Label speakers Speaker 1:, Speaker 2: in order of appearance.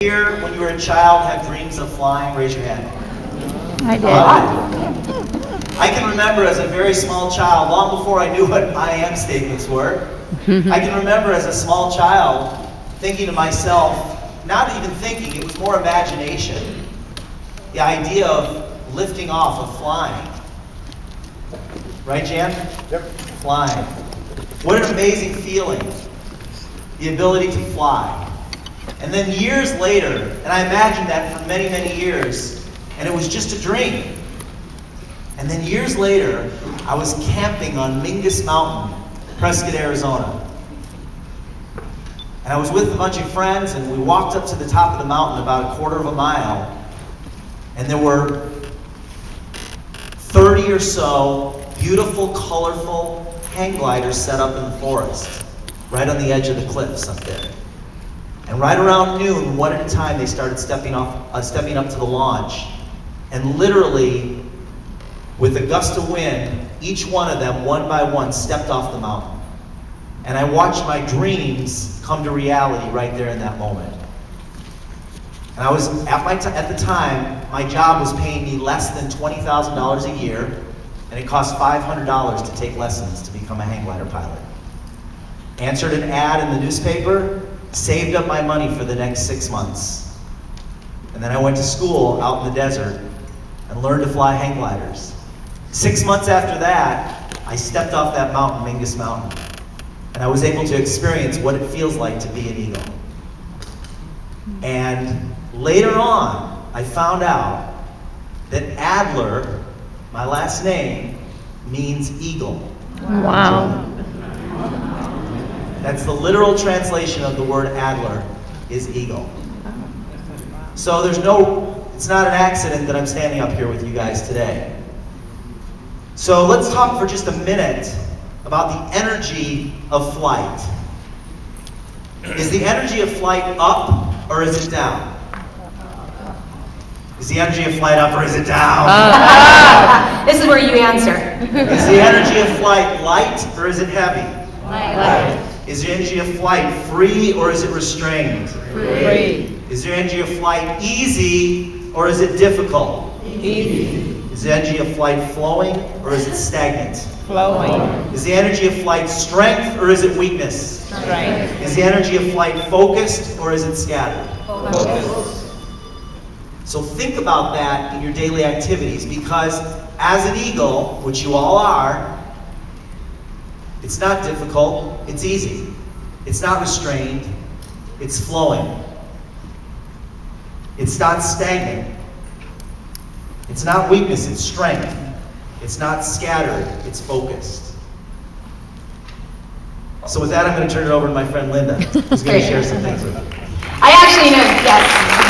Speaker 1: Here, when you were a child, have dreams of flying? Raise your hand.
Speaker 2: I did.
Speaker 1: I can remember as a very small child, long before I knew what I am statements were, I can remember as a small child thinking to myself, not even thinking, it was more imagination, the idea of lifting off, of flying. Right, Jan?
Speaker 3: Yep.
Speaker 1: Flying. What an amazing feeling, the ability to fly. And then years later, and I imagined that for many, many years, and it was just a dream. And then years later, I was camping on Mingus Mountain, Prescott, Arizona. And I was with a bunch of friends, and we walked up to the top of the mountain about a quarter of a mile, and there were 30 or so beautiful, colorful hang gliders set up in the forest, right on the edge of the cliffs up there. And right around noon, one at a time, they started stepping up to the launch. And literally, with a gust of wind, each one of them, one by one, stepped off the mountain. And I watched my dreams come to reality right there in that moment. And I was, at the time, my job was paying me less than $20,000 a year, and it cost $500 to take lessons to become a hang glider pilot. Answered an ad in the newspaper, saved up my money for the next 6 months. And then I went to school out in the desert and learned to fly hang gliders. 6 months after that, I stepped off that mountain, Mingus Mountain, and I was able to experience what it feels like to be an eagle. And later on, I found out that Adler, my last name, means eagle.
Speaker 2: Wow.
Speaker 1: That's the literal translation of the word Adler, is eagle. So it's not an accident that I'm standing up here with you guys today. So let's talk for just a minute about the energy of flight. Is the energy of flight up or is it down? Is the energy of flight up or is it down?
Speaker 4: This is where you answer.
Speaker 1: Is the energy of flight light or is it heavy?
Speaker 4: Light.
Speaker 1: Is the energy of flight free or is it restrained?
Speaker 2: Free.
Speaker 1: Is the energy of flight easy or is it difficult?
Speaker 2: Easy.
Speaker 1: Is the energy of flight flowing or is it stagnant?
Speaker 2: Flowing.
Speaker 1: Is the energy of flight strength or is it weakness?
Speaker 2: Strength.
Speaker 1: Is the energy of flight focused or is it scattered?
Speaker 2: Focus.
Speaker 1: So think about that in your daily activities, because as an eagle, which you all are, it's not difficult, it's easy. It's not restrained, it's flowing. It's not stagnant. It's not weakness, it's strength. It's not scattered, it's focused. So with that, I'm going to turn it over to my friend Linda, who's going to share some things with you.
Speaker 4: I actually know, yes.